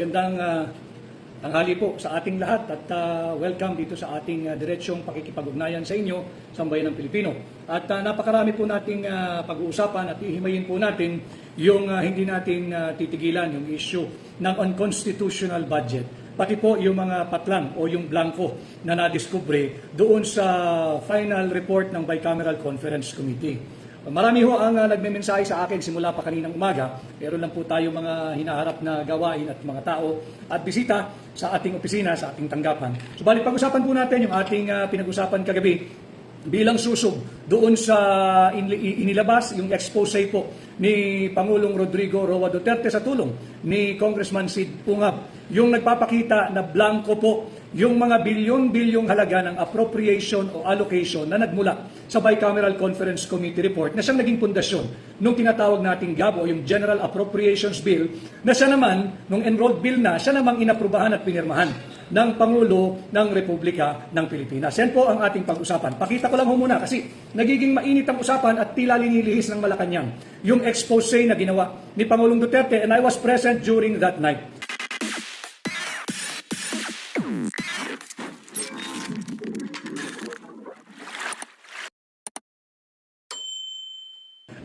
Magandang tanghali po sa ating lahat at welcome dito sa ating diretsyong pakikipag-ugnayan sa inyo sa bayan ng Pilipino. At napakarami po nating pag-uusapan at ihimayin po natin yung hindi natin titigilan yung issue ng unconstitutional budget. Pati po yung mga patlang o yung blanco na nadiskubre doon sa final report ng Bicameral Conference Committee. Marami ho ang nagmemensahe sa akin simula pa kaninang umaga. Meron lang po tayo mga hinaharap na gawain at mga tao at bisita sa ating opisina, sa ating tanggapan. Subalit pag-usapan po natin yung ating pinag-usapan kagabi bilang susog doon sa inilabas yung expose po ni Pangulong Rodrigo Roa Duterte sa tulong ni Congressman Sid Ungab. Yung nagpapakita na blanco po yung mga bilyon-bilyong halaga ng appropriation o allocation na nagmula sa Bicameral Conference Committee report na siyang naging pundasyon nung tinatawag nating GAB o yung General Appropriations Bill na siya naman, nung enrolled bill na, siya namang inaprubahan at pinirmahan ng Pangulo ng Republika ng Pilipinas. Yan po ang ating pag-usapan. Pakita ko lang ho muna kasi nagiging mainit ang usapan at tila linilihis ng Malacanang yung expose na ginawa ni Pangulong Duterte, and I was present during that night.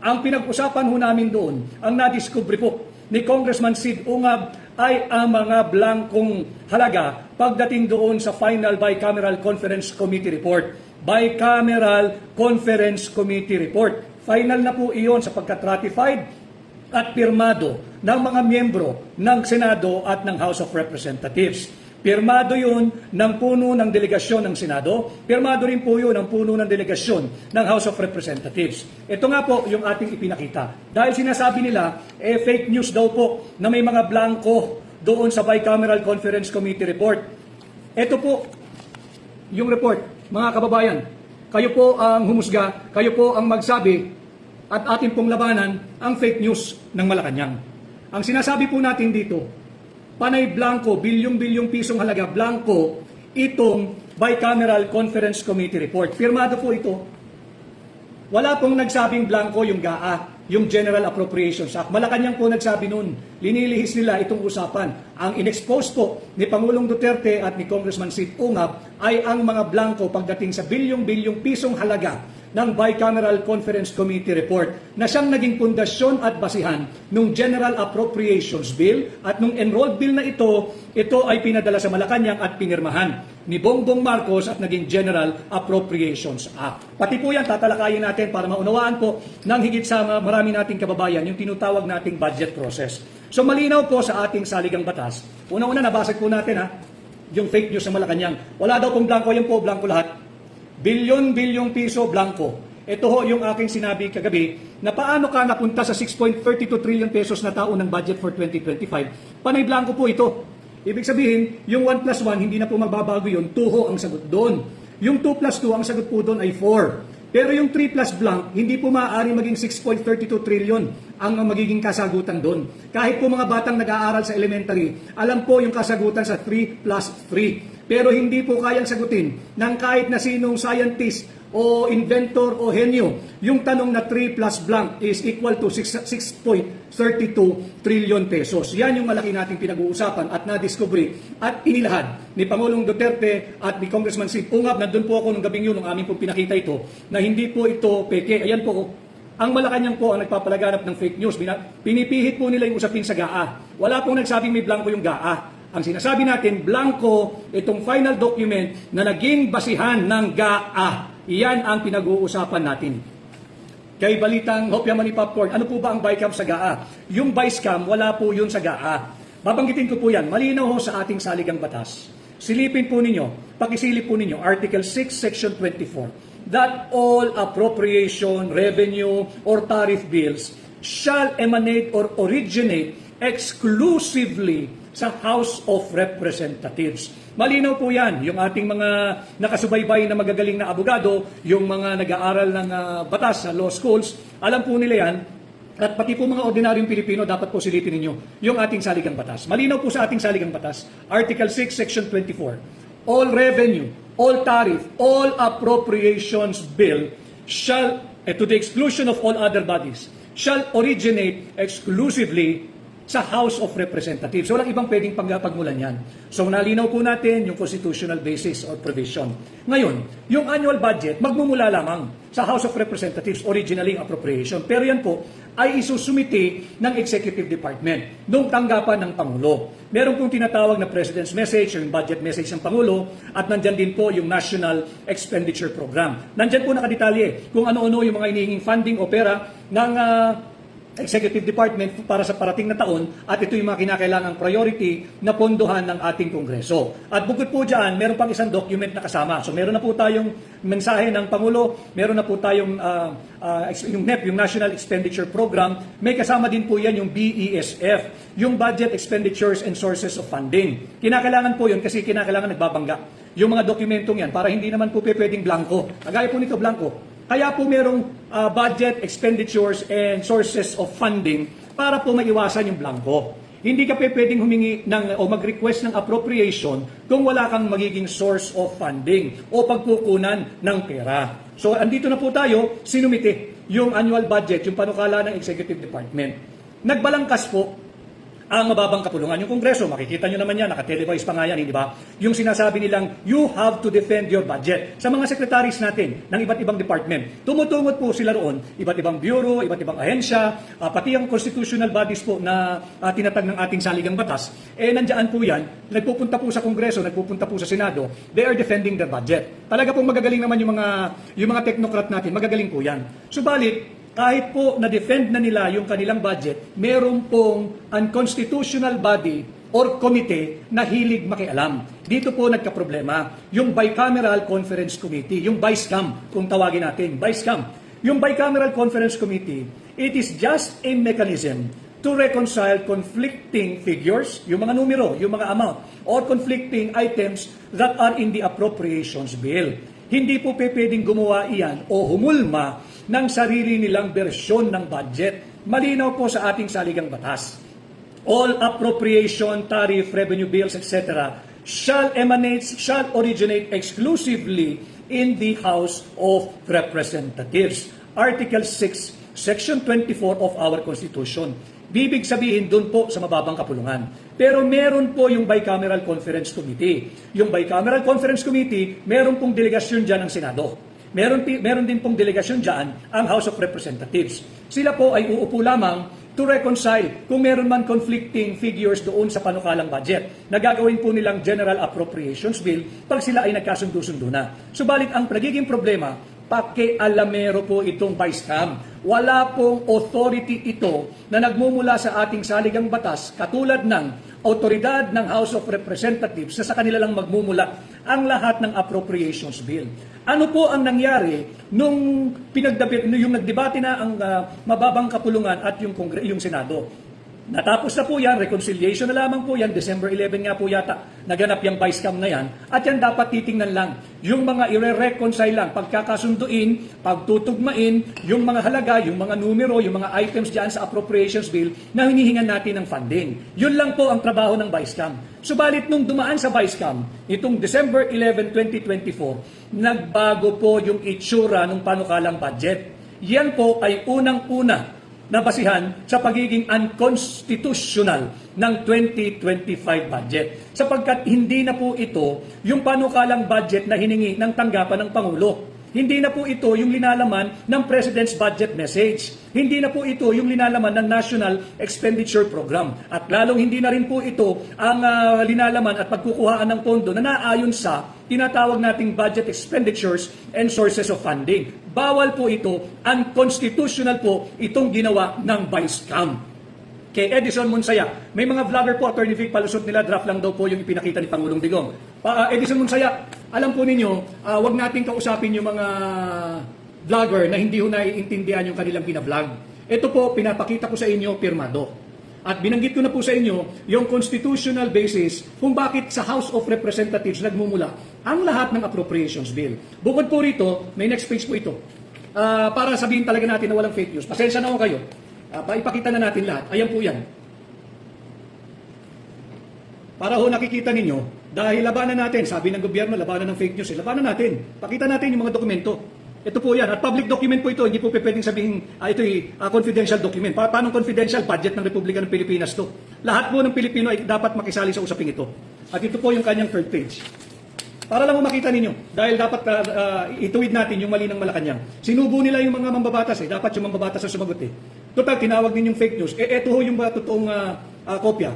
Ang pinag-usapan ho namin doon, ang nadiskubre po ni Congressman Sid Ungab ay ang mga blankong halaga pagdating doon sa final Bicameral Conference Committee report. Bicameral Conference Committee report. Final na po iyon sapagkat ratified at pirmado ng mga miyembro ng Senado at ng House of Representatives. Pirmado yun ng puno ng delegasyon ng Senado, pirmado rin po yun ng puno ng delegasyon ng House of Representatives. Ito nga po yung ating ipinakita. Dahil sinasabi nila, fake news daw po na may mga blanco doon sa Bicameral Conference Committee report. Ito po yung report, mga kababayan. Kayo po ang humusga, kayo po ang magsabi at ating pong labanan ang fake news ng Malacanang. Ang sinasabi po natin dito, panay blanco, bilyong-bilyong pisong halaga, blanco, itong Bicameral Conference Committee report. Firmado po ito. Wala pong nagsabing blanco yung GAA, yung General Appropriations Act. Malacanang po nagsabi nun. Linilihis nila itong usapan. Ang in-expose po ni Pangulong Duterte at ni Congressman Sid Ungab ay ang mga blanco pagdating sa bilyong-bilyong pisong halaga ng Bicameral Conference Committee report na siyang naging pundasyon at basihan nung General Appropriations Bill at nung enrolled bill na ito ay pinadala sa Malacanang at pinirmahan ni Bongbong Marcos at naging General Appropriations Act. Pati po yan tatalakayin natin para maunawaan po ng higit sa marami nating kababayan yung tinutawag nating budget process. So malinaw po sa ating saligang batas. Una-una nabasag po natin yung fake news sa Malacanang. Wala daw pong blanco, yan po blanco lahat. Bilyon-bilyong piso blanco. Ito ho yung aking sinabi kagabi na paano ka napunta sa 6.32 trillion pesos na taon ng budget for 2025. Panay blanco po ito. Ibig sabihin, yung 1 plus 1, hindi na po magbabago yun. 2 ho ang sagot doon. Yung 2 plus 2, ang sagot po doon ay 4. Pero yung 3 plus blank, hindi po maaari maging 6.32 trillion ang magiging kasagutan doon. Kahit po mga batang nag-aaral sa elementary, alam po yung kasagutan sa 3 plus 3. Pero hindi po kayang sagutin ng kahit na sinong scientist o inventor o henyo. Yung tanong na 3 plus blank is equal to 6.32 trillion pesos. Yan yung malaki nating pinag-uusapan at na-discovery at inilahad ni Pangulong Duterte at ni Congressman Sid Ungab. Nandun po ako nung gabing yun, nung aming po pinakita ito, na hindi po ito peke. Ayan po, ang Malacanang po ang nagpapalaganap ng fake news. Pinipihit po nila yung usapin sa GAA. Wala pong nagsabing may blanco yung GAA. Ang sinasabi natin, blanco, itong final document na naging basihan ng GAA. Iyan ang pinag-uusapan natin. Kay Balitang Hopya Mani Popcorn, ano po ba ang BICAM sa GAA? Yung BICAM, wala po yun sa GAA. Babanggitin ko po yan. Malinaw ho sa ating saligang batas. Silipin po ninyo, pakisilip po ninyo, Article 6, Section 24, that all appropriation, revenue, or tariff bills shall emanate or originate exclusively sa House of Representatives. Malinaw po yan, yung ating mga nakasubaybay na magagaling na abogado, yung mga nag-aaral ng batas sa law schools, alam po nila yan, at pati po mga ordinaryong Pilipino, dapat po silipin ninyo yung ating saligang batas. Malinaw po sa ating saligang batas, Article 6, Section 24, all revenue, all tariff, all appropriations bill shall, to the exclusion of all other bodies, shall originate exclusively sa House of Representatives. Walang ibang pwedeng pagmulan yan. So nalinaw po natin yung constitutional basis or provision. Ngayon, yung annual budget magmumula lamang sa House of Representatives, originally appropriation. Pero yan po ay isusumite ng Executive Department nung tanggapan ng Pangulo. Meron pong tinatawag na President's Message, yung budget message ng Pangulo, at nandyan din po yung National Expenditure Program. Nandyan po nakadetalye kung ano-ano yung mga hinihinging funding o pera ng Executive Department para sa parating na taon, at ito yung mga kinakailangang priority na pondohan ng ating Kongreso. At bukod po dyan, meron pang isang document na kasama. So meron na po tayong mensahe ng Pangulo, meron na po tayong yung NEP, yung National Expenditure Program, may kasama din po yan yung BESF, yung Budget Expenditures and Sources of Funding. Kinakailangan po yun kasi kinakailangan nagbabangga yung mga dokumentong yan para hindi naman po pwedeng blanco. Kagaya po nito, blanco. Kaya po merong budget, expenditures, and sources of funding para po maiwasan yung blanco. Hindi ka pwedeng humingi o mag-request ng appropriation kung wala kang magiging source of funding o pagkukunan ng pera. So, andito na po tayo, sinumite yung annual budget, yung panukala ng Executive Department. Nagbalangkas po ang mababang kapulungan. Yung Kongreso, makikita nyo naman yan, nakatelevise pa nga yan, hindi ba? Yung sinasabi nilang, you have to defend your budget. Sa mga secretaries natin, ng iba't ibang department, tumutungot po sila roon, iba't ibang bureau, iba't ibang ahensya, pati ang constitutional bodies po na tinatag ng ating saligang batas, nandiyan po yan, nagpupunta po sa Kongreso, nagpupunta po sa Senado, they are defending the budget. Talaga pong magagaling naman yung mga technocrat natin, magagaling po yan. Subalit, kahit po na-defend na nila yung kanilang budget, meron pong unconstitutional body or committee na hilig makialam. Dito po nagkaproblema. Yung Bicameral Conference Committee, yung BICAM, kung tawagin natin, BICAM. Yung Bicameral Conference Committee, it is just a mechanism to reconcile conflicting figures, yung mga numero, yung mga amount, or conflicting items that are in the appropriations bill. Hindi po pwedeng gumawa iyan o humulma ng sarili nilang bersyon ng budget. Malinaw po sa ating saligang batas. All appropriation, tariff, revenue bills, etc. shall originate exclusively in the House of Representatives. Article 6, Section 24 of our Constitution. Bibig sabihin doon po sa mababang kapulungan. Pero meron po yung Bicameral Conference Committee. Yung Bicameral Conference Committee, meron pong delegasyon dyan ng Senado. Meron din pong delegasyon dyan ang House of Representatives. Sila po ay uupo lamang to reconcile kung meron man conflicting figures doon sa panukalang budget na gagawin po nilang General Appropriations Bill pag sila ay nagkasundo-sundo na. Subalit ang nagiging problema, pakialamero po itong BICAM. Wala pong authority ito na nagmumula sa ating saligang batas katulad ng autoridad ng House of Representatives na sa kanila lang magmumula ang lahat ng appropriations bill. Ano po ang nangyari nung yung nagdebate na ang mababang kapulungan at yung Senado? Natapos na po yan, reconciliation na lamang po yan, December 11 nga po yata, naganap yung BICAM na yan, at yan dapat titingnan lang, yung mga i-reconcile lang, pagkakasunduin, pagtutugmain, yung mga halaga, yung mga numero, yung mga items dyan sa appropriations bill na hinihingan natin ng funding. Yun lang po ang trabaho ng BICAM. Subalit nung dumaan sa BICAM, itong December 11, 2024, nagbago po yung itsura ng panukalang budget. Yan po ay unang-una na basihan sa pagiging unconstitutional ng 2025 budget. Sapagkat hindi na po ito yung panukalang budget na hiningi ng tanggapan ng Pangulo. Hindi na po ito yung linalaman ng President's Budget Message. Hindi na po ito yung linalaman ng National Expenditure Program. At lalong hindi na rin po ito ang linalaman at pagkukuhaan ng pondo na naayon sa tinatawag nating budget expenditures and sources of funding. Bawal po ito, unconstitutional po itong ginawa ng BICAM. Kay Edison Monsaya, may mga vlogger po, Attorney Vic, palusot nila, draft lang daw po yung ipinakita ni Pangulong Digong. Edison Monsaya, alam po ninyo, wag nating kausapin yung mga vlogger na hindi ho naiintindihan yung kanilang binablog. Ito po, pinapakita ko sa inyo, pirmado. At binanggit ko na po sa inyo yung constitutional basis kung bakit sa House of Representatives nagmumula ang lahat ng appropriations bill. Bukod po rito, may next page po ito. Para sabihin talaga natin na walang fake news. Pasensya na ho kayo. Ipakita na natin lahat. Ayan po yan. Para ho nakikita ninyo, dahil labanan natin, sabi ng gobyerno, labanan ng fake news, labanan natin. Pakita natin yung mga dokumento. Ito po yan. At public document po ito. Hindi po pwedeng sabihin ito'y confidential document. Paano confidential? Budget ng Republika ng Pilipinas to. Lahat po ng Pilipino ay dapat makisali sa usaping ito. At ito po yung kanyang third page. Para lang makita ninyo, dahil dapat ituwid natin yung mali ng Malacanang. Sinubo nila yung mga mambabatas eh. Dapat yung mambabatas na sumagot eh. Total, tinawag ninyong fake news. Ito ho yung totoong kopya.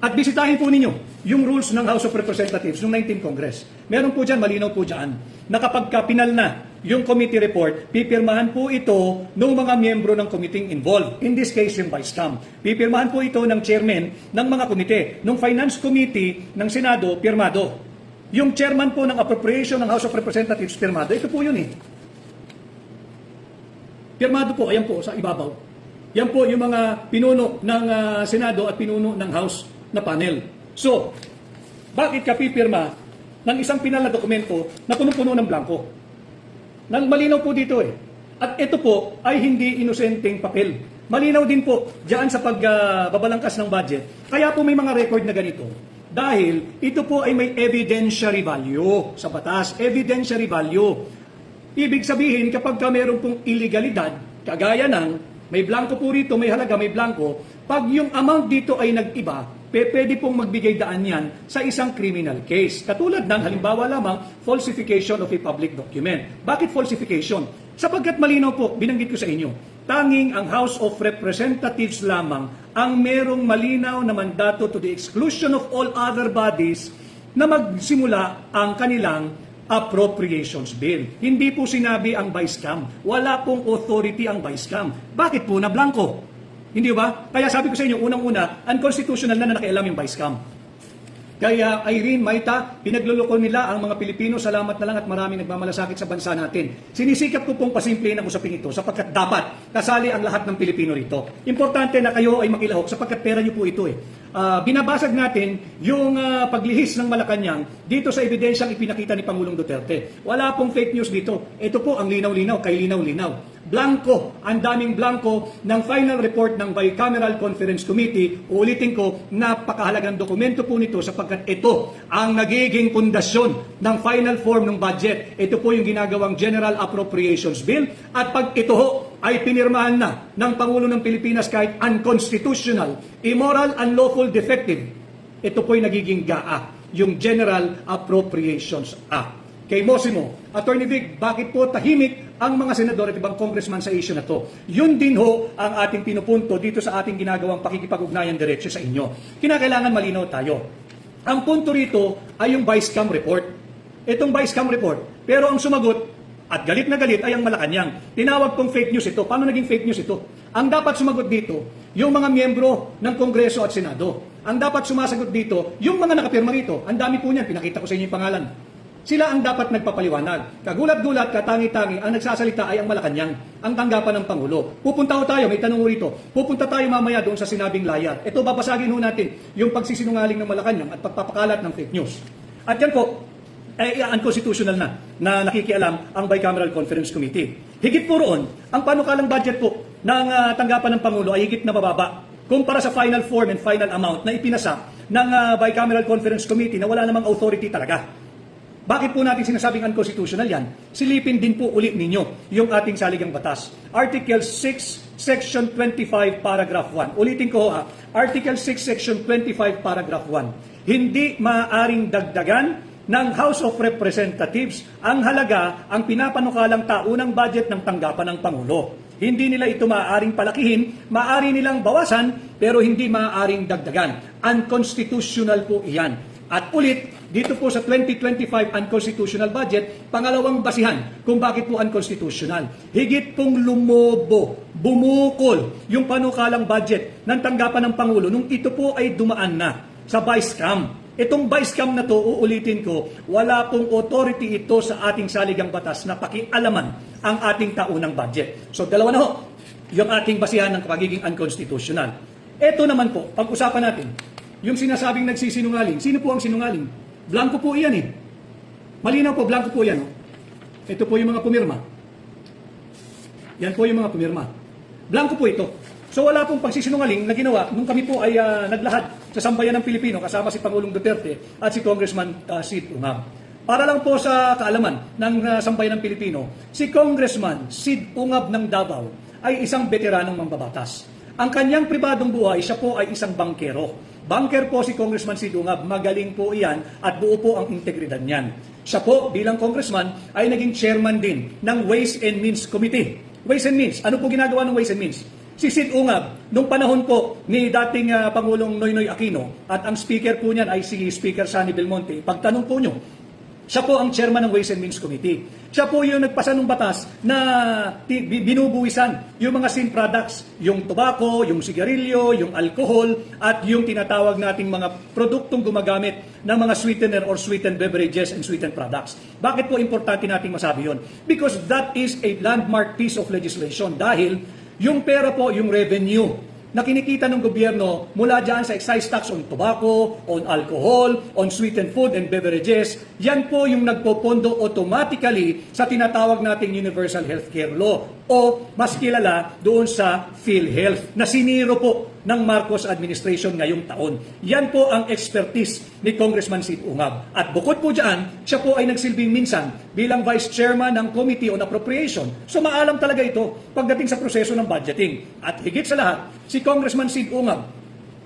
At bisitahin po ninyo yung rules ng House of Representatives noong 19 Congress. Meron po dyan, malinaw po dyan, na kapag pinal na yung committee report, pipirmahan po ito ng mga miyembro ng committee involved. In this case, yung Vice Cam. Pipirmahan po ito ng chairman ng mga komite. Nung Finance Committee ng Senado, pirmado. Yung chairman po ng Appropriation ng House of Representatives, pirmado. Ito po yun eh. Pirmado po, ayan po, sa ibabaw. Yan po yung mga pinuno ng Senado at pinuno ng House na panel. So, bakit ka pipirma ng isang pinal na dokumento na punong-puno ng blanco? Malinaw po dito eh. At ito po ay hindi inosenteng papel. Malinaw din po diyan sa pagbabalangkas ng budget. Kaya po may mga record na ganito. Dahil ito po ay may evidentiary value sa batas. Evidentiary value. Ibig sabihin, kapag meron pong illegalidad, kagaya ng may blanco po rito, may halaga, may blanco, pag yung amount dito ay nag-iba, pwede pong magbigay daan yan sa isang criminal case. Katulad ng halimbawa lamang, falsification of a public document. Bakit falsification? Sapagkat malinaw po, binanggit ko sa inyo, tanging ang House of Representatives lamang ang merong malinaw na mandato to the exclusion of all other bodies na magsimula ang kanilang appropriations bill. Hindi po sinabi ang Vice Cam. Wala pong authority ang Vice Cam. Bakit po na blanco? Hindi ba? Kaya sabi ko sa inyo, unang-una, unconstitutional na nakialam yung Vice Cam. Kaya Irene, Maita, pinagluloko nila ang mga Pilipino. Salamat na lang at maraming nagmamalasakit sa bansa natin. Sinisikap ko pong pasimplihin ang usapin ito sapagkat dapat kasali ang lahat ng Pilipino rito. Importante na kayo ay makilahok sapagkat pera niyo po ito eh. Binabasag natin yung paglihis ng Malacanang dito sa ebidensyang ipinakita ni Pangulong Duterte. Wala pong fake news dito. Ito po ang linaw-linaw, kay linaw-linaw. Blanco, ang daming blanco ng final report ng Bicameral Conference Committee. Uulitin ko, napakahalagang dokumento po nito sapagkat ito ang nagiging pundasyon ng final form ng budget. Ito po yung ginagawang General Appropriations Bill at pag ito ho ay pinirmahan na ng Pangulo ng Pilipinas kahit unconstitutional, immoral, unlawful, defective. Ito po yung nagiging GAA, yung General Appropriations Act. Kay Mosimo, Attorney Vic, bakit po tahimik ang mga senador at ibang congressman sa issue na to? Yun din ho ang ating pinupunto dito sa ating ginagawang pakikipag-ugnayan diretso sa inyo. Kinakailangan malinaw tayo. Ang punto rito ay yung Vice Cam report. Itong Vice Cam report. Pero ang sumagot, at galit na galit ay ang Malacanang. Tinawag kong fake news ito. Paano naging fake news ito? Ang dapat sumagot dito, yung mga miyembro ng Kongreso at Senado. Ang dapat sumasagot dito, yung mga nakapirma rito. Ang dami po niyan, pinakita ko sa inyo yung pangalan. Sila ang dapat nagpapaliwanag. Kagulat-gulat, katangi-tangi, ang nagsasalita ay ang Malacanang, ang tanggapan ng Pangulo. Pupunta ho tayo, may tanong rito. Pupunta tayo mamaya doon sa sinabing layar. Ito, babasagin ho natin yung pagsisinungaling ng Malacanang at pagpapakalat ng fake news. At yan po, unconstitutional na nakikialam ang Bicameral Conference Committee. Higit po roon, ang panukalang budget po ng tanggapan ng Pangulo ay higit na mababa kumpara sa final form and final amount na ipinasa ng Bicameral Conference Committee na wala namang authority talaga. Bakit po natin sinasabing unconstitutional yan? Silipin din po ulit ninyo yung ating saligang batas. Article 6, Section 25, Paragraph 1. Ulitin ko ha. Article 6, Section 25, Paragraph 1. Hindi maaaring dagdagan ng House of Representatives ang halaga ang pinapanukalang taunang budget ng tanggapan ng Pangulo. Hindi nila ito maaaring palakihin, maaari nilang bawasan, pero hindi maaaring dagdagan. Unconstitutional po iyan. At ulit, dito po sa 2025 unconstitutional budget, pangalawang basihan kung bakit po unconstitutional. Higit pong lumobo, bumukol yung panukalang budget ng tanggapan ng Pangulo nung ito po ay dumaan na sa Vice Cam. Itong Vice Cam na to, uulitin ko, wala pong authority ito sa ating saligang batas na pakialaman ang ating taunang budget. So dalawa na ho, yung ating basihan ng pagiging unconstitutional. Ito naman po, pag-usapan natin, yung sinasabing nagsisinungaling. Sino po ang sinungaling? Blanco po iyan eh. Malinaw po, blanco po yan. Oh. Ito po yung mga pumirma. Yan po yung mga pumirma. Blanco po ito. So wala pong pagsisinungaling na ginawa nung kami po ay naglahad sa sambayan ng Pilipino kasama si Pangulong Duterte at si Congressman Sid Umam. Para lang po sa kaalaman ng sambayan ng Pilipino, si Congressman Sid Ungab ng Davao ay isang veteranong mambabatas. Ang kanyang pribadong buhay, siya po ay isang bangkero. Banker po si Congressman Sid Ungab, magaling po iyan at buo po ang integridad niyan. Siya po bilang congressman ay naging chairman din ng Ways and Means Committee. Ways and Means, ano po ginagawa ng Ways and Means? Si Sid Ungab, nung panahon po ni dating Pangulong Noynoy Aquino at ang speaker po niyan ay si Speaker Sonny Belmonte, pagtanong po nyo, siya po ang chairman ng Ways and Means Committee. Siya po yung nagpasa ng batas na binubuwisan yung mga sin products, yung tobacco, yung sigarilyo, yung alcohol, at yung tinatawag nating mga produktong gumagamit ng mga sweetener or sweetened beverages and sweetened products. Bakit po importante nating masabi yun? Because that is a landmark piece of legislation dahil yung pera po, yung revenue na kinikita ng gobyerno mula dyan sa excise tax on tobacco, on alcohol, on sweetened food and beverages, yan po yung nagpopondo automatically sa tinatawag nating Universal Healthcare Law o mas kilala doon sa PhilHealth na siniro po ng Marcos administration ngayong taon. Yan po ang expertise ni Congressman Sid Ungab. At bukod po dyan, siya po ay nagsilbing minsan bilang Vice Chairman ng Committee on Appropriation. So maalam talaga ito pagdating sa proseso ng budgeting. At higit sa lahat, si Congressman Sid Ungab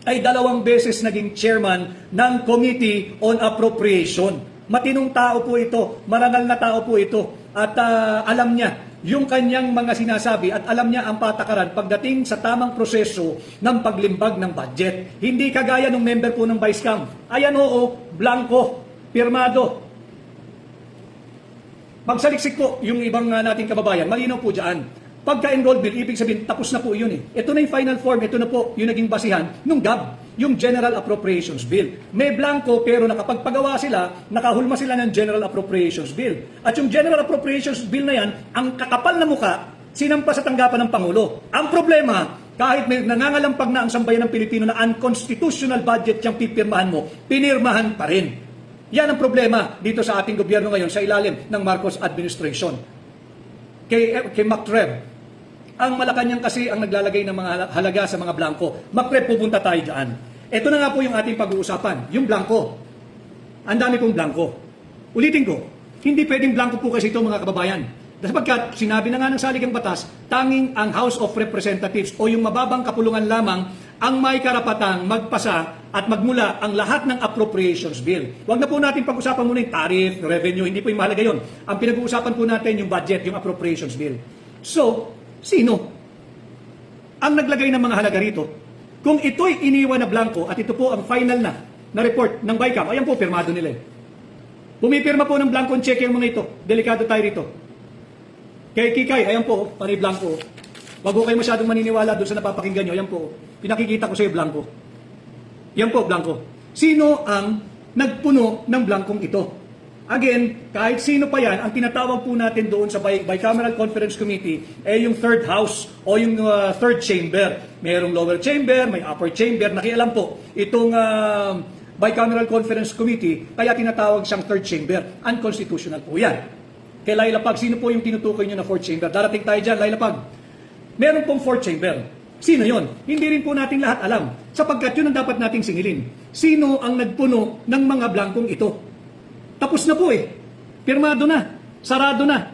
ay 2 beses naging chairman ng Committee on Appropriation. Matinong tao po ito, marangal na tao po ito at alam niya yung kanyang mga sinasabi at alam niya ang patakaran pagdating sa tamang proseso ng paglimbag ng budget. Hindi kagaya ng member po ng Vice Cam. Ayan oo, blanco, pirmado. Magsaliksik po yung ibang nating kababayan, malinaw po dyan. Pagka-enrolled bill, ibig sabihin, tapos na po yun eh. Ito na yung final form, ito na po yung naging basihan ng GAB, yung General Appropriations Bill. May blanco pero nakapagpagawa sila, nakahulma sila ng General Appropriations Bill. At yung General Appropriations Bill na yan, ang kakapal na muka, sinampa sa tanggapan ng Pangulo. Ang problema, kahit may nangangalampag na ang sambayan ng Pilipino na unconstitutional budget yung pipirmahan mo, pinirmahan pa rin. Yan ang problema dito sa ating gobyerno ngayon sa ilalim ng Marcos administration. Kay MacTreb, ang Malacanang kasi ang naglalagay ng mga halaga sa mga blanco. MacTreb, pupunta tayo dyan. Ito na nga po yung ating pag-uusapan, yung blanco. Ang dami pong blanco. Ulitin ko, hindi pwedeng blanco po kasi ito mga kababayan. Sapagkat sinabi na nga ng saligang batas, tanging ang House of Representatives o yung mababang kapulungan lamang ang may karapatang magpasa at magmula ang lahat ng appropriations bill. Huwag na po natin pag-usapan muna yung tariff, revenue, hindi po yung mahalaga yun. Ang pinag-uusapan po natin yung budget, yung appropriations bill. So, sino ang naglagay ng mga halaga rito? Kung ito'y iniwan na blanco at ito po ang final na report ng BICAM, ayan po, pirmado nila eh. Pumipirma po ng blanco check yung mga ito. Delikado tayo rito. Kay Kikay, ayan po, panay blanco. Wag ko kayo masyadong maniniwala doon sa napapakinggan nyo. Ayan po, pinakikita ko sa iyo blanco. Yan po, blanco. Sino ang nagpuno ng blankong ito? Again, kahit sino pa yan, ang tinatawag po natin doon sa Bicameral Conference Committee ay yung third house o yung third chamber. Mayroong lower chamber, may upper chamber. Nakialam po itong Bicameral Conference Committee, kaya tinatawag siyang third chamber. Unconstitutional po yan. Kay Laila Pag, sino po yung tinutukoy nyo na fourth chamber? Darating tayo dyan, Laila Pag. Meron pong fourth chamber. Sino yon? Hindi rin po nating lahat alam. Sapagkat yun ang dapat nating singilin. Sino ang nagpuno ng mga blankong ito? Tapos na po eh. Pirmado na. Sarado na.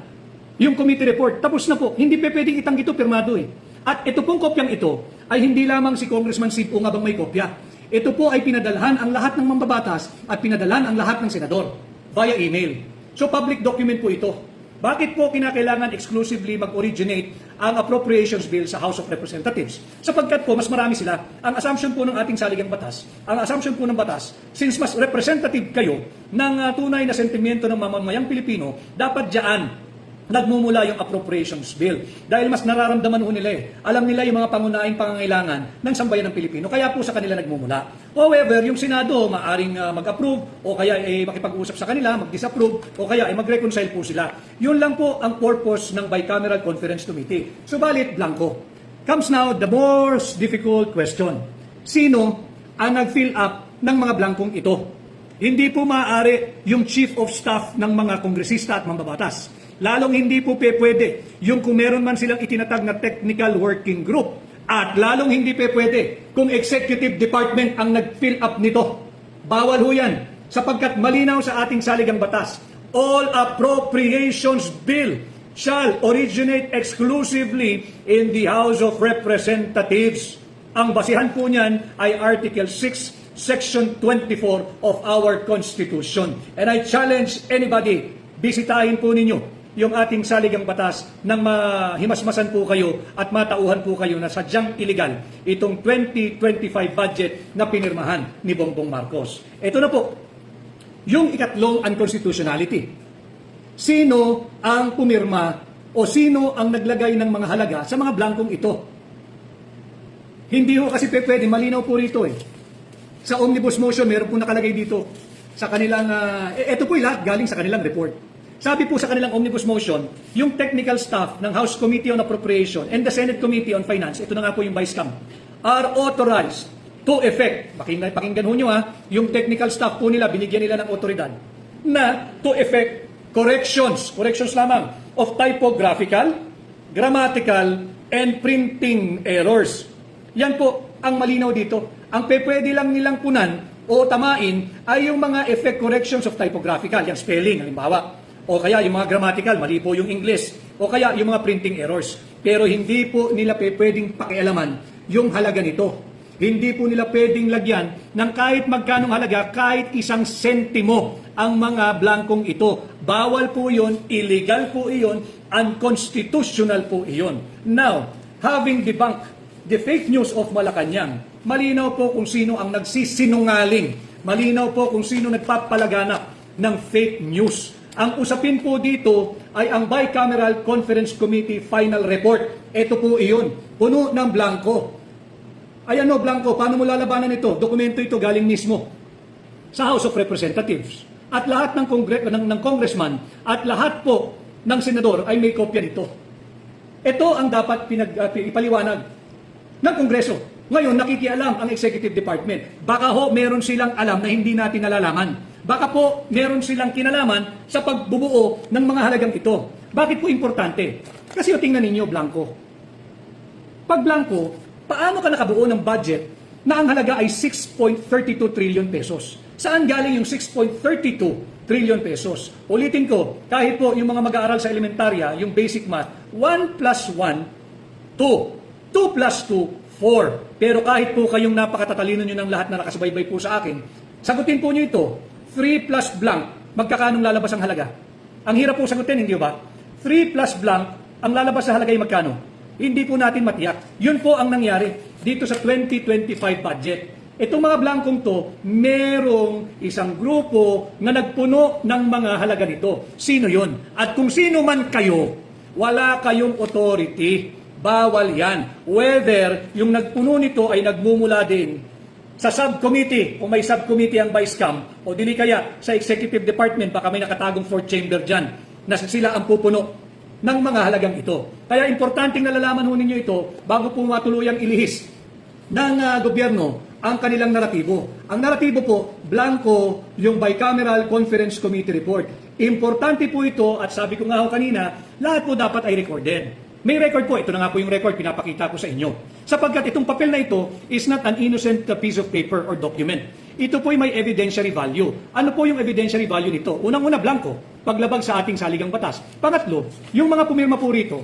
Yung committee report. Tapos na po. Hindi pwedeng itanggi ito, pirmado eh. At ito pong kopyang ito ay hindi lamang si Congressman Sid Ungab ang may kopya. Ito po ay pinadalhan ang lahat ng mambabatas at pinadalhan ang lahat ng senador via email. So public document po ito. Bakit po kinakailangan exclusively mag-originate ang appropriations bill sa House of Representatives? Sapagkat po mas marami sila. Ang assumption po ng ating saligang batas, ang assumption po ng batas, since mas representative kayo ng tunay na sentimento ng mamamayang Pilipino, dapat diyan nagmumula yung appropriations bill. Dahil mas nararamdaman ho nila eh. Alam nila yung mga pangunahing pangangailangan ng sambayan ng Pilipino. Kaya po sa kanila nagmumula. However, yung Senado maaring mag-approve o kaya makipag-usap sa kanila, mag-disapprove o kaya mag-reconcile po sila. Yun lang po ang purpose ng Bicameral Conference Committee. Subalit, blanco. Comes now the most difficult question. Sino ang nag-fill up ng mga blankong ito? Hindi po maaari yung Chief of Staff ng mga kongresista at mambabatas. Lalong hindi po pwede yung kung meron man silang itinatag na technical working group. At lalong hindi pwede kung executive department ang nag-fill up nito. Bawal ho yan sapagkat malinaw sa ating saligang batas. all appropriations bill shall originate exclusively in the House of Representatives. Ang basihan po niyan ay Article 6, Section 24 of our Constitution. And I challenge anybody, bisitahin po ninyo yung ating saligang batas nang mahimasmasan po kayo at matauhan po kayo na sadyang illegal itong 2025 budget na pinirmahan ni Bongbong Marcos. Ito na po, yung ikatlong unconstitutionality. Sino ang pumirma o sino ang naglagay ng mga halaga sa mga blankong ito? Hindi ho kasi pwede, malinaw po rito eh. Sa omnibus motion, meron po nakalagay dito sa kanilang, ito po lahat galing sa kanilang report. Sabi po sa kanilang omnibus motion, yung technical staff ng House Committee on Appropriation and the Senate Committee on Finance, ito na nga po yung Vice Cam, are authorized to effect, pakinggan ho nyo yung technical staff po nila, binigyan nila ng otoridad, na to effect corrections lamang of typographical, grammatical, and printing errors. Yan po ang malinaw dito. Ang pwede lang nilang punan o tamain ay yung mga effect corrections of typographical, yung spelling, halimbawa. O kaya yung mga grammatical, mali po yung English. O kaya yung mga printing errors. Pero hindi po nila pwedeng pakialaman yung halaga nito. Hindi po nila pwedeng lagyan ng kahit magkanong halaga, kahit 1 sentimo ang mga blankong ito. Bawal po yun, illegal po iyon, unconstitutional po iyon. Now, having debunked the fake news of Malacanang, malinaw po kung sino ang nagsisinungaling. Malinaw po kung sino nagpapalaganap ng fake news. Ang usapin po dito ay ang Bicameral Conference Committee Final Report. Ito po iyon, puno ng blanco. Ayan o, blanco, paano mo lalabanan ito? Dokumento ito galing mismo sa House of Representatives. At lahat ng congressman at lahat po ng senador ay may kopya nito. Ito ang dapat ipaliwanag ng Kongreso. Ngayon, nakikialam ang Executive Department. Baka ho, meron silang alam na hindi natin nalalaman. Baka po, meron silang kinalaman sa pagbubuo ng mga halagang ito. Bakit po importante? Kasi tingnan ninyo, blanco. Pag blanco, paano ka nakabuo ng budget na ang halaga ay 6.32 trillion pesos? Saan galing yung 6.32 trillion pesos? Ulitin ko, kahit po yung mga mag-aaral sa elementarya, yung basic math, 1 plus 1, 2. 2 plus 2, 4. Pero kahit po kayong napakatatalino nyo ng lahat na nakasubaybay po sa akin, sagutin po nyo ito, 3 plus blank, magkakanong lalabas ang halaga? Ang hirap po sagutin, hindi ba? 3 plus blank, ang lalabas sa halaga ay magkano? Hindi po natin matiyak. Yun po ang nangyari dito sa 2025 budget. Itong mga blankong to, merong isang grupo na nagpuno ng mga halaga nito. Sino yun? At kung sino man kayo, wala kayong authority. Bawal yan. Whether yung nagpuno nito ay nagmumula din sa subcommittee, kung may subcommittee ang Vice Cam, o dili kaya sa Executive Department, baka may nakatagong fourth chamber dyan, na sila ang pupuno ng mga halagang ito. Kaya importanteng nalalaman ho ninyo ito bago po matuluyang ilihis ng gobyerno ang kanilang naratibo. Ang naratibo po, blanco yung Bicameral Conference Committee Report. Importante po ito at sabi ko nga ho kanina, lahat po dapat ay recorded. May record po, ito na nga po yung record, pinapakita ko sa inyo. Sapagkat itong papel na ito is not an innocent piece of paper or document. Ito po ay may evidentiary value. Ano po yung evidentiary value nito? Unang-una, blanco, paglabag sa ating saligang batas. Pangatlo, yung mga pumirma po rito,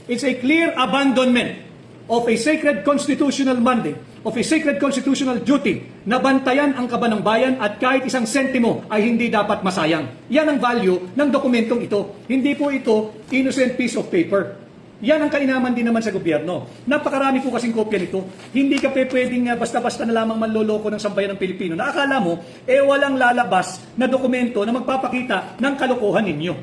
it's a clear abandonment of a sacred constitutional mandate, of a sacred constitutional duty na bantayan ang kaban ng bayan at kahit 1 sentimo ay hindi dapat masayang. Yan ang value ng dokumentong ito. Hindi po ito innocent piece of paper. Yan ang kainaman din naman sa gobyerno. Napakarami po kasing kopya nito. Hindi ka pwedeng basta-basta na lamang manloloko ng sambayan ng Pilipino na akala mo, walang lalabas na dokumento na magpapakita ng kalokohan ninyo.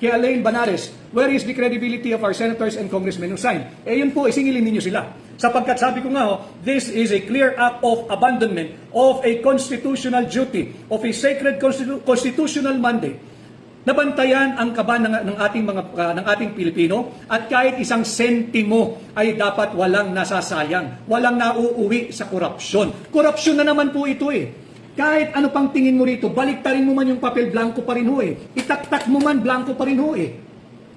Kaya Elaine Banares, where is the credibility of our senators and congressmen who signed? Yun po, isingilin ninyo sila. Sapagkat sabi ko nga, this is a clear act of abandonment of a constitutional duty, of a sacred constitutional mandate. Nabantayan ang kaban ng ating Pilipino at kahit 1 sentimo ay dapat walang nasasayang, walang nauuwi sa korupsyon. Korupsyon na naman po ito Kahit ano pang tingin mo rito, baliktarin mo man yung papel, blanco pa rin Itaktak mo man, blanco pa rin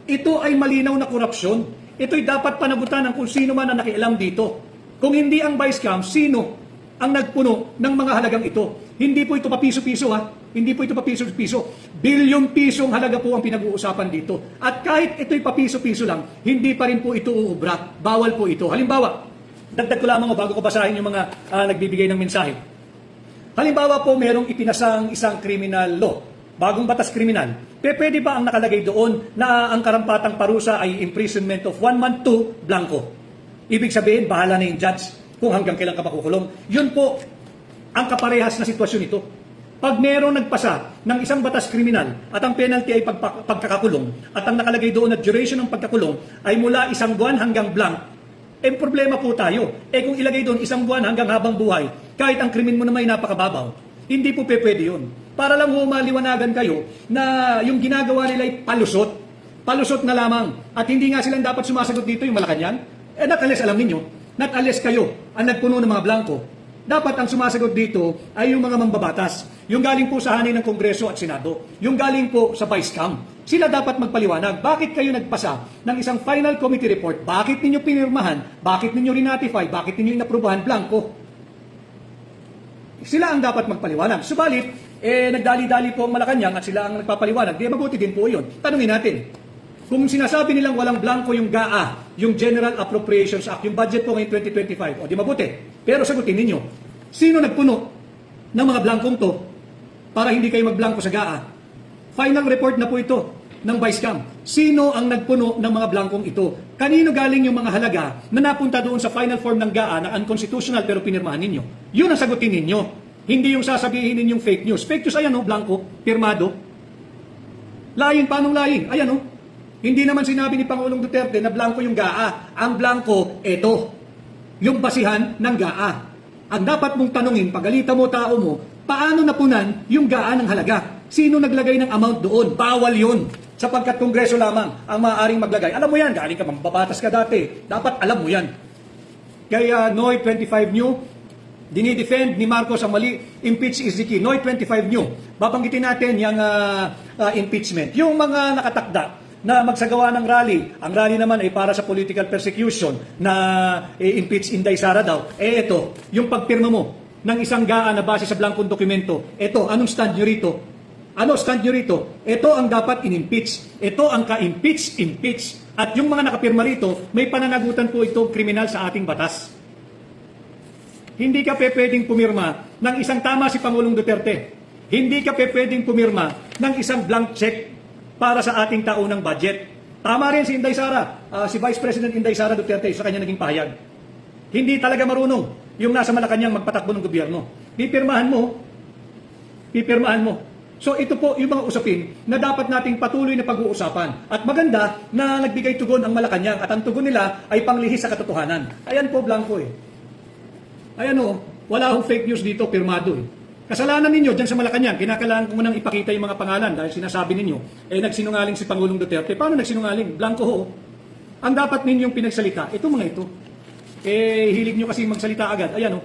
Ito ay malinaw na korupsyon. Ito'y dapat panagutan ng kung sino man na nakialam dito. Kung hindi ang Vice Cam, sino? ang nagpuno ng mga halagang ito. Hindi po ito papiso-piso ha. Hindi po ito papiso-piso. Bilyon pisong halaga po ang pinag-uusapan dito. At kahit ito'y papiso-piso lang, hindi pa rin po ito uubra. Bawal po ito. Halimbawa, dagdag ko lamang bago ko basahin yung mga nagbibigay ng mensahe. Halimbawa po, merong ipinasang isang criminal law, bagong batas kriminal. Pwede ba ang nakalagay doon na ang karampatang parusa ay imprisonment of 1 month to blanco? Ibig sabihin, bahala na yung judge kung hanggang kailan ka makukulong. Yun po ang kaparehas na sitwasyon ito. Pag merong nagpasa ng isang batas kriminal at ang penalty ay pagkakakulong at ang nakalagay doon na duration ng pagkakulong ay mula 1 buwan hanggang blank, problema po tayo. Kung ilagay doon 1 buwan hanggang habang buhay, kahit ang krimen mo naman ay napakababaw, hindi po pwede yun. Para lang maliwanagan kayo na yung ginagawa nila ay palusot. Palusot na lamang. At hindi nga silang dapat sumasagot dito yung Malacanang. Not unless alam ninyo, not unless kayo ang nagpuno ng mga blanco. Dapat ang sumasagot dito ay yung mga mambabatas. Yung galing po sa hanay ng Kongreso at Senado. Yung galing po sa Vice Cam. Sila dapat magpaliwanag. Bakit kayo nagpasa ng isang final committee report? Bakit ninyo pinirmahan? Bakit ninyo rinatify? Bakit ninyo inaprubahan blanco? Sila ang dapat magpaliwanag. Subalit, nagdali-dali po ang Malacanang at sila ang nagpapaliwanag. Di mabuti din po yun. Tanungin natin. Kung sinasabi nilang walang blanco yung GAA, yung General Appropriations Act, yung budget po ngayon 2025, di mabuti. Pero sagutin ninyo, sino nagpuno ng mga blankong to para hindi kayo magblanko sa GAA? Final report na po ito ng Vice Cam. Sino ang nagpuno ng mga blankong ito? Kanino galing yung mga halaga na napunta doon sa final form ng GAA na unconstitutional pero pinirmahan ninyo? Yun ang sagutin ninyo. Hindi yung sasabihin ninyong fake news. Fake news, ayan o, blanco, pirmado. Lying, paanong lying? Ayan o. Hindi naman sinabi ni Pangulong Duterte na blanco yung GAA. Ang blanco, eto. Yung basihan ng GAA. Ang dapat mong tanungin, pagalita mo, tao mo, paano napunan yung GAA ng halaga? Sino naglagay ng amount doon? Bawal yun. Sapagkat Kongreso lamang ang maaaring maglagay. Alam mo yan, galing ka, mambabatas ka dati. Dapat alam mo yan. Kaya Noy 25 New, dinidefend ni Marcos ang mali, impeach is the key. Noy 25 New, babanggitin natin yung impeachment. Yung mga nakatakda na magsagawa ng rally, ang rally naman ay para sa political persecution na impeach Inday Sara daw. Ito, yung pagpirma mo ng isang GAA na base sa blankong dokumento, ito, anong stand nyo rito? Ano stand nyo rito? Ito ang dapat in-impeach. Ito ang ka-impeach. At yung mga nakapirma rito, may pananagutan po ito kriminal sa ating batas. Hindi ka pwedeng pumirma ng isang tama si Pangulong Duterte. Hindi ka pwedeng pumirma ng isang blank check para sa ating taunang budget. Tama rin si Inday Sara, si Vice President Inday Sara Duterte sa kanya naging pahayag. Hindi talaga marunong yung nasa Malacanang magpatakbo ng gobyerno. Pipirmahan mo. So ito po yung mga usapin na dapat nating patuloy na pag-uusapan. At maganda na nagbigay tugon ang Malacanang at ang tugon nila ay panglihis sa katotohanan. Ayan po, blanco eh. Ayan o, wala akong fake news dito, pirmado eh. Kasalanan ninyo dyan sa Malacanang, kinakailangan ko munang ipakita yung mga pangalan dahil sinasabi ninyo, nagsinungaling si Pangulong Duterte. Paano nagsinungaling? Blanco ho. Ang dapat ninyong pinagsalita, ito mga ito. Hilig nyo kasi magsalita agad. Ayan o.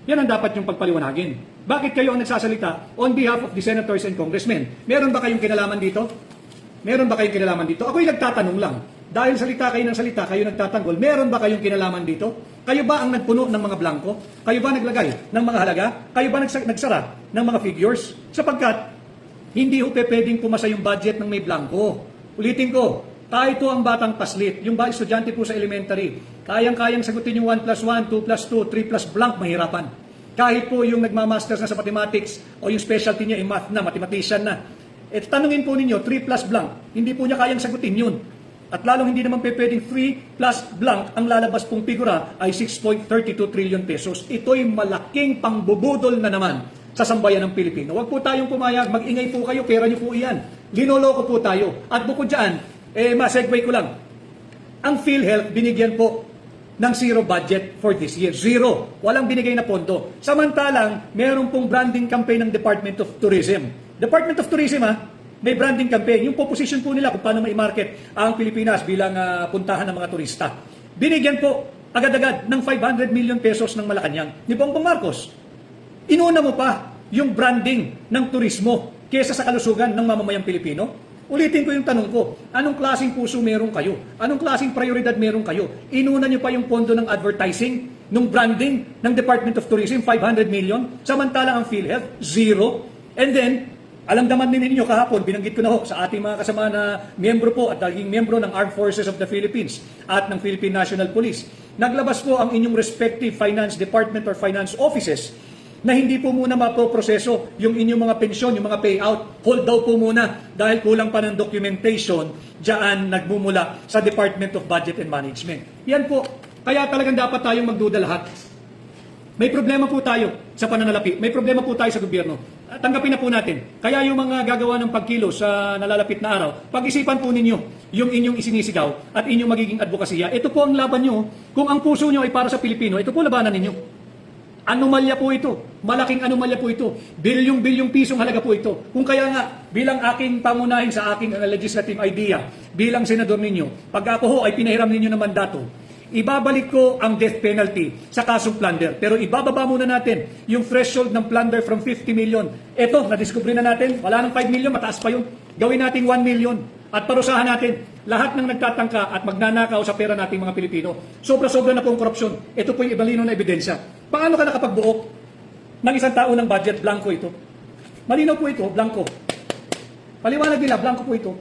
Yan ang dapat yung pagpaliwanagin. Bakit kayo ang nagsasalita on behalf of the senators and congressmen? Meron ba kayong kinalaman dito? Ako'y nagtatanong lang. Dahil salita kayo ng salita, kayo nagtatanggol, meron ba kayong kinalaman dito? Kayo ba ang nagpuno ng mga blanco? Kayo ba naglagay ng mga halaga? Kayo ba nagsara ng mga figures? Sapagkat, hindi ho pwedeng pumasa yung budget ng may blanco. Ulitin ko, tayo ang batang paslit. Yung ba estudyante po sa elementary, kayang-kayang sagutin yung 1 plus 1, 2 plus 2, 3 plus blank, mahirapan. Kahit po yung nagmamasters na sa mathematics o yung specialty niya ay math na, mathematician na. Tanungin po ninyo, 3 plus blank, hindi po niya kayang sagutin yun. At lalong hindi naman pwedeng 3 plus blank ang lalabas pong figura ay 6.32 trillion pesos. Ito'y malaking pangbubudol na naman sa sambayan ng Pilipino. Huwag po tayong pumayag, mag-ingay po kayo, pera niyo po iyan. Linoloko po tayo. At bukod dyan, ma-segue ko lang. Ang PhilHealth binigyan po ng zero budget for this year. Zero. Walang binigay na pondo. Samantalang, meron pong branding campaign ng Department of Tourism. Department of Tourism may branding campaign. Yung position po nila kung paano ma-market ang Pilipinas bilang puntahan ng mga turista. Binigyan po agad-agad ng 500 million pesos ng Malacanang ni Bongbong Marcos. Inuna mo pa yung branding ng turismo kesa sa kalusugan ng mamamayang Pilipino. Ulitin ko yung tanong ko, anong klaseng puso meron kayo? Anong klaseng prioridad meron kayo? Inuna nyo pa yung pondo ng advertising, ng branding ng Department of Tourism, 500 million, samantalang ang PhilHealth, zero. And then, alam naman din ninyo kahapon, binanggit ko na ho sa ating mga kasama na miyembro po at naging miyembro ng Armed Forces of the Philippines at ng Philippine National Police. Naglabas po ang inyong respective finance department or finance offices na hindi po muna mapoproseso yung inyong mga pensyon, yung mga payout. Hold daw po muna dahil kulang pa ng documentation diyan nagmumula sa Department of Budget and Management. Yan po. Kaya talagang dapat tayong magduda lahat. May problema po tayo sa pananalapi. May problema po tayo sa gobyerno. Tanggapin na po natin. Kaya yung mga gagawa ng pagkilo sa nalalapit na araw, pag-isipan po ninyo yung inyong isinisigaw at inyong magiging advokasya. Ito po ang laban nyo. Kung ang puso nyo ay para sa Pilipino, ito po labanan ninyo. Anomalya po ito. Malaking anomalya po ito. Bilyong-bilyong pisong halaga po ito. Kung kaya nga, bilang aking pamunahin sa aking legislative idea, bilang senador ninyo, pag ako ho ay pinahiram ninyo ng mandato, ibabalik ko ang death penalty sa kasong plunder. Pero ibababa muna natin yung threshold ng plunder from 50 million. Ito, nadiskubre na natin, wala nang 5 million, mataas pa yun. Gawin natin 1 million. At parusahan natin lahat ng nagtatangka at magnanakaw sa pera nating mga Pilipino. Sobra-sobra na po ang korupsyon. Ito po yung ibalino na ebidensya. Paano ka nakapagbuo ng isang tao ng budget? Blanco ito. Malinaw po ito, blanco. Paliwanag nila, blanco po ito.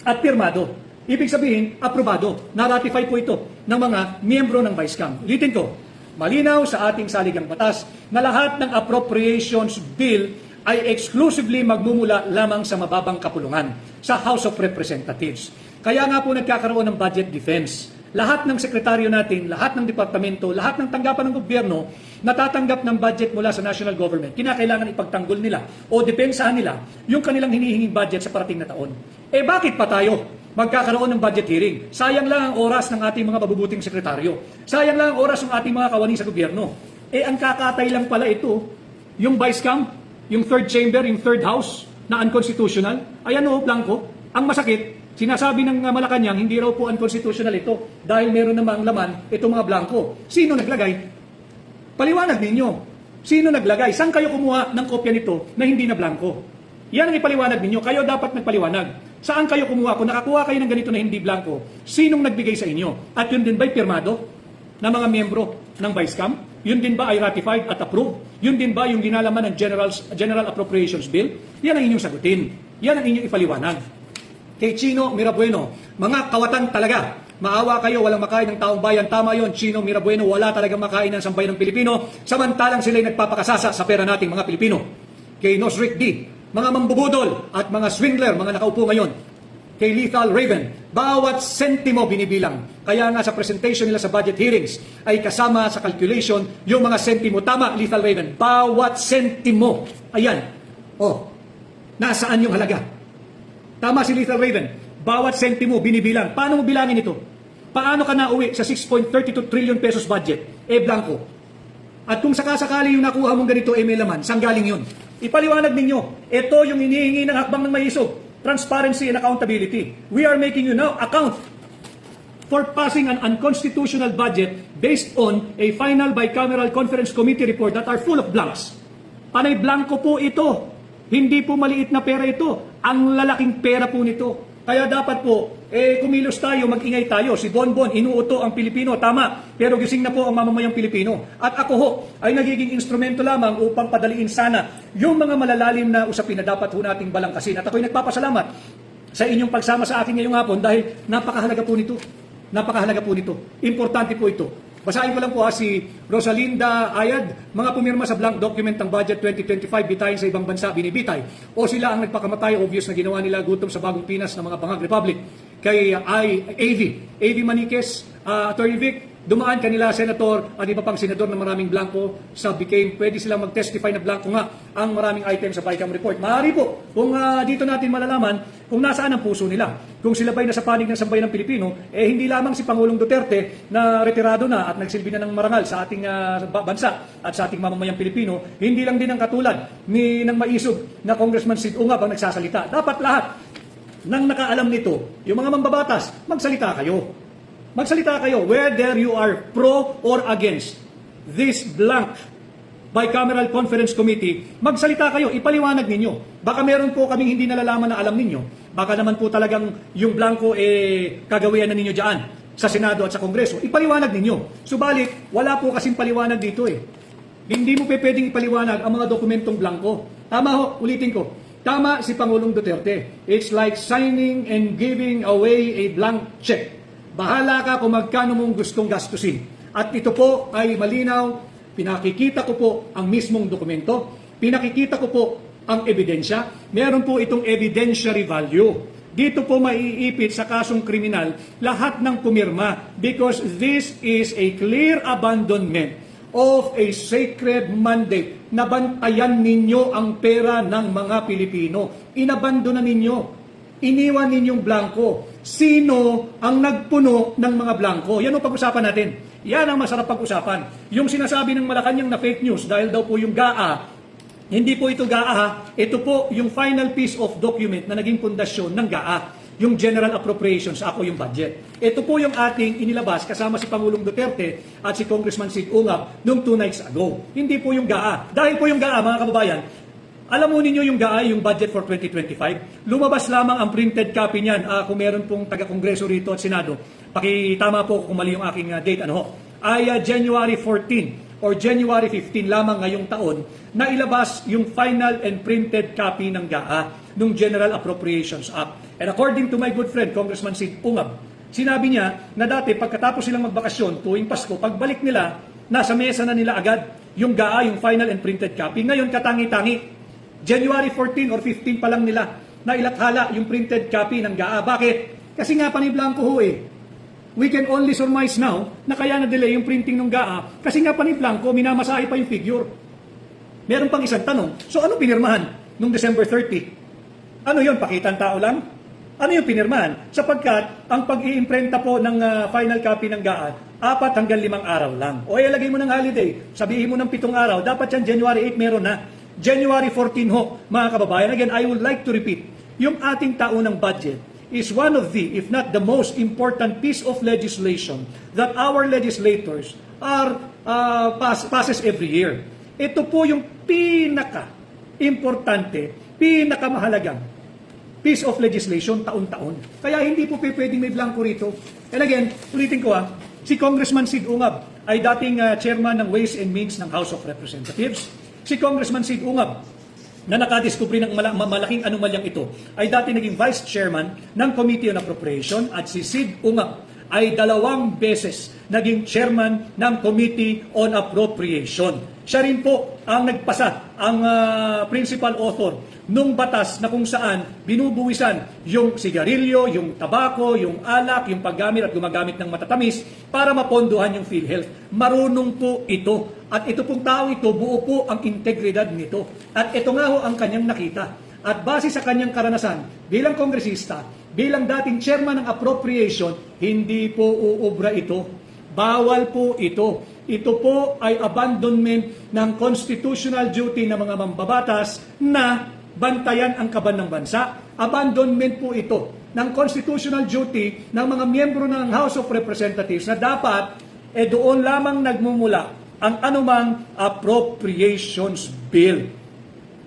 At pirmado. Ibig sabihin, aprobado. Na-ratify po ito ng mga miyembro ng Vice-Cam. Ulitin ko, malinaw sa ating saligang batas na lahat ng appropriations bill ay exclusively magmumula lamang sa mababang kapulungan, sa House of Representatives. Kaya nga po nagkakaroon ng budget defense. Lahat ng sekretaryo natin, lahat ng departamento, lahat ng tanggapan ng gobyerno, natatanggap ng budget mula sa national government. Kinakailangan ipagtanggol nila o depensahan nila yung kanilang hinihinging budget sa parating na taon. Eh bakit pa tayo magkakaroon ng budget hearing? Sayang lang ang oras ng ating mga mabubuting sekretaryo. Sayang lang ang oras ng ating mga kawani sa gobyerno. Eh ang kakatay lang pala ito, yung Vice-Cam, yung third chamber, yung third house na unconstitutional. Ayan o, blanco. Ang masakit, sinasabi ng Malacanang, hindi raw po unconstitutional ito dahil meron namang laman itong mga blanco. Sino naglagay? Paliwanag ninyo. Sino naglagay? Saan kayo kumuha ng kopya nito na hindi na blanco? Yan ang ipaliwanag ninyo. Kayo dapat nagpaliwanag. Saan kayo kumuha? Kung nakakuha kayo ng ganito na hindi blanco, sinong nagbigay sa inyo? At yun din ba'y pirmado ng mga miyembro ng Vice-Cam? Yun din ba ay ratified at approved? Yun din ba yung ginalaman ng General Appropriations Bill? Yan ang inyong sagutin. Yan ang inyong ipaliwanag. Kay Chino Mirabueno, mga kawatan talaga. Maawa kayo, walang makain ng taong bayan. Tama yon, Chino Mirabueno, wala talagang makain ng sambayan ng Pilipino, samantalang sila'y nagpapakasasa sa pera nating mga Pilipino. Kay Nosric D, mga mambubudol at mga swindler, mga nakaupo ngayon. Kay Lethal Raven, bawat sentimo binibilang. Kaya nga sa presentation nila sa budget hearings ay kasama sa calculation yung mga sentimo. Tama, Lethal Raven, bawat sentimo. Ayan. Oh, nasaan yung halaga? Tama si Lethal Raven, bawat sentimo binibilang. Paano mo bilangin ito? Paano ka nauwi sa 6.32 trillion pesos budget? Blanco. At kung sakasakali yung nakuha mong ganito, may laman, saan galing yun? Ipaliwanag ninyo, ito yung hinihingi ng hakbang ng mahisog. Transparency and accountability. We are making you now account for passing an unconstitutional budget based on a final bicameral conference committee report that are full of blanks. Panay blanco po ito. Hindi po maliit na pera ito. Ang lalaking pera po nito. Kaya dapat po, kumilos tayo, mag-ingay tayo. Si Bonbon, inuuto ang Pilipino, tama. Pero gising na po ang mamamayang Pilipino. At ako ho, ay nagiging instrumento lamang upang padaliin sana yung mga malalalim na usapin na dapat ho nating balangkasin. At ako'y nagpapasalamat sa inyong pagsama sa akin ngayong hapon dahil napakahalaga po nito. Napakahalaga po nito. Importante po ito. Basahin ko lang po si Rosalinda Ayad, mga pumirma sa blank document ng budget 2025, bitayin sa ibang bansa, binibitay. O sila ang nagpakamatay, obvious na ginawa nila gutom sa Bagong Pinas ng mga Bangag Republic. Kay AV Maniquez, Attorney Vic, dumaan kanila senator at iba pang senador na maraming blanco sa BICAM. Pwede silang mag-testify na blanco nga ang maraming items sa BICAM report. Maaari po, kung dito natin malalaman kung nasaan ang puso nila. Kung sila ba'y nasa panig ng sambayan ng Pilipino, hindi lamang si Pangulong Duterte na retirado na at nagsilbi na ng marangal sa ating bansa at sa ating mamamayang Pilipino, hindi lang din ang katulad ng maisog na Congressman Sid Ungab ang nagsasalita. Dapat lahat ng nakaalam nito, yung mga mambabatas, magsalita kayo. Magsalita kayo whether you are pro or against this blank Bicameral Conference Committee, magsalita kayo, ipaliwanag ninyo. Baka meron po kaming hindi nalalaman na alam ninyo. Baka naman po talagang yung blanco kagawian na ninyo dyan sa Senado at sa Kongreso. Ipaliwanag ninyo. Subalit, wala po kasing paliwanag dito Hindi mo pwedeng ipaliwanag ang mga dokumentong blanco. Tama ho, ulitin ko. Tama si Pangulong Duterte. It's like signing and giving away a blank check. Bahala ka kung magkano mong gustong gastusin. At ito po ay malinaw. Pinakikita ko po ang mismong dokumento, pinakikita ko po ang ebidensya, meron po itong evidentiary value. Dito po maiipit sa kasong kriminal lahat ng pumirma because this is a clear abandonment of a sacred mandate na bantayan ninyo ang pera ng mga Pilipino. Inabandonan ninyo, iniwan ninyong blanco. Sino ang nagpuno ng mga blanco? Yan ang pag-usapan natin. Yan ang masarap pag-usapan. Yung sinasabi ng Malacanang na fake news dahil daw po yung GAA, hindi po ito GAA, ito po yung final piece of document na naging pundasyon ng GAA, yung General Appropriations, ako yung budget. Ito po yung ating inilabas kasama si Pangulong Duterte at si Congressman Sig Ungab noong 2 nights ago. Hindi po yung GAA. Dahil po yung GAA, mga kababayan, alam mo ninyo yung GAA, yung budget for 2025, lumabas lamang ang printed copy niyan. Kung meron pong taga-Kongreso rito at Senado, pakitama po kung mali yung aking date, ay January 14 or January 15 lamang ngayong taon na ilabas yung final and printed copy ng GAA, ng General Appropriations Act. And according to my good friend, Congressman Sig Ungab, sinabi niya na dati pagkatapos silang magbakasyon tuwing Pasko, pagbalik nila, nasa mesa na nila agad yung GAA, yung final and printed copy. Ngayon, katangi-tangi. January 14 or 15 pa lang nila na ilathala yung printed copy ng GAA. Bakit? Kasi nga paniblanko ho We can only surmise now na kaya na-delay yung printing ng GAA kasi nga paniblanko, minamasahe pa yung figure. Meron pang isang tanong, so ano pinirmahan nung December 30? Ano yun? Pakitang tao lang? Ano yung pinirmahan? Sapagkat ang pag-iimprenta po ng final copy ng GAA, 4 hanggang 5 araw lang. O ilagay mo ng holiday, sabihin mo ng 7 araw, dapat yan January 8 meron na. January 14 ho, mga kababayan. Again, I would like to repeat, yung ating taunang budget is one of the, if not the most important piece of legislation that our legislators passes every year. Ito po yung pinaka-importante, pinakamahalagang piece of legislation taon-taon. Kaya hindi po pwedeng may blanco rito. And again, ulitin ko si Congressman Sig Ungab ay dating chairman ng Ways and Means ng House of Representatives. Si Congressman Sig Ungab, na nakadiskubre ng malaking anomalyang ito, ay dati naging Vice Chairman ng Committee on Appropriation at si Sig Ungab ay 2 beses naging Chairman ng Committee on Appropriation. Siya rin po ang nagpasa, ang principal author nung batas na kung saan binubuwisan yung sigarilyo, yung tabako, yung alak, yung paggamit at gumagamit ng matatamis para mapondohan yung PhilHealth. Marunong po ito. At ito pong tao ito, buo po ang integridad nito. At ito nga ho ang kanyang nakita. At base sa kanyang karanasan, bilang kongresista, bilang dating chairman ng appropriation, hindi po uubra ito. Bawal po ito. Ito po ay abandonment ng constitutional duty ng mga mambabatas na bantayan ang kaban ng bansa. Abandonment po ito ng constitutional duty ng mga miyembro ng House of Representatives na dapat doon lamang nagmumula ang anumang appropriations bill.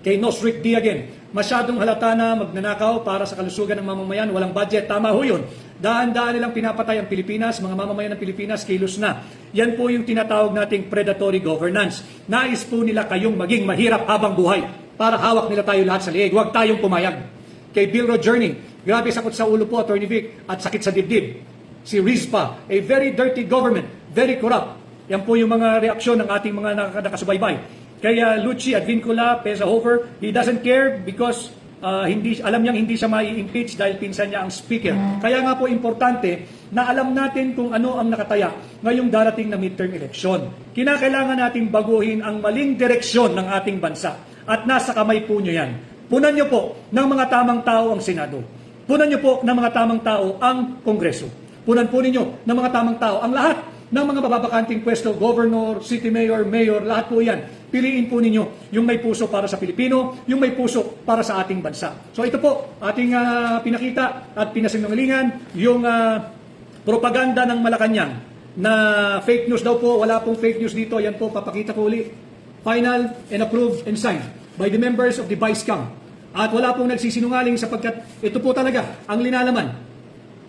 Kay Nosric D again, masyadong halata na magnanakaw para sa kalusugan ng mamamayan, walang budget, tama ho yun. Daan-daan nilang pinapatay ang Pilipinas, mga mamamayan ng Pilipinas, kilos na. Yan po yung tinatawag nating predatory governance. Nais po nila kayong maging mahirap habang buhay para hawak nila tayo lahat sa liig. Huwag tayong pumayag. Kay Bill Journey, grabe sakot sa ulo po, Attorney Vic, at sakit sa dibdib. Si RISPA, a very dirty government, very corrupt. Yan po yung mga reaksyon ng ating mga nakasubaybay. Kaya Lucci at Vincula, Pesahofer, he doesn't care because alam niyang hindi siya mai-impeach dahil pinsan niya ang speaker. Kaya nga po importante na alam natin kung ano ang nakataya ngayong darating na midterm election. Kinakailangan nating baguhin ang maling direksyon ng ating bansa. At nasa kamay po nyo yan. Punan nyo po ng mga tamang tao ang Senado. Punan nyo po ng mga tamang tao ang Kongreso. Punan po ninyo ng mga tamang tao ang lahat ng mga mababakanting pwesto, governor, city mayor, mayor, lahat po yan. Piliin po ninyo yung may puso para sa Pilipino, yung may puso para sa ating bansa. So ito po, ating pinakita at pinasinungalingan, yung propaganda ng Malacanang na fake news daw po, wala pong fake news dito, yan po, papakita ko ulit. final and approved and signed by the members of the Vice-Cam. At wala pong nagsisinungaling sapagkat ito po talaga ang linalaman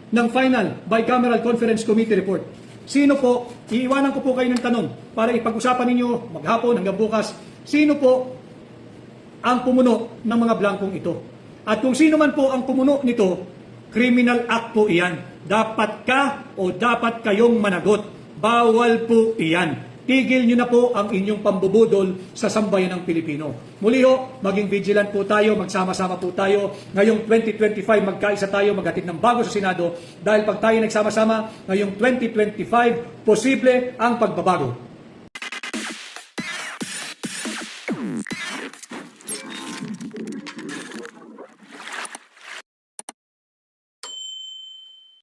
ng final bicameral conference committee report. Sino po, iiwanan ko po kayo ng tanong para ipag-usapan ninyo maghapon hanggang bukas, sino po ang pumuno ng mga blankong ito? At kung sino man po ang pumuno nito, criminal act po iyan. Dapat ka o dapat kayong managot. Bawal po iyan. Tigil nyo na po ang inyong pambubudol sa sambayan ng Pilipino. Muli ho, maging vigilant po tayo, magsama-sama po tayo. Ngayong 2025, magkaisa tayo, maghatid ng bago sa Senado. Dahil pag tayo nagsama-sama, ngayong 2025, posible ang pagbabago.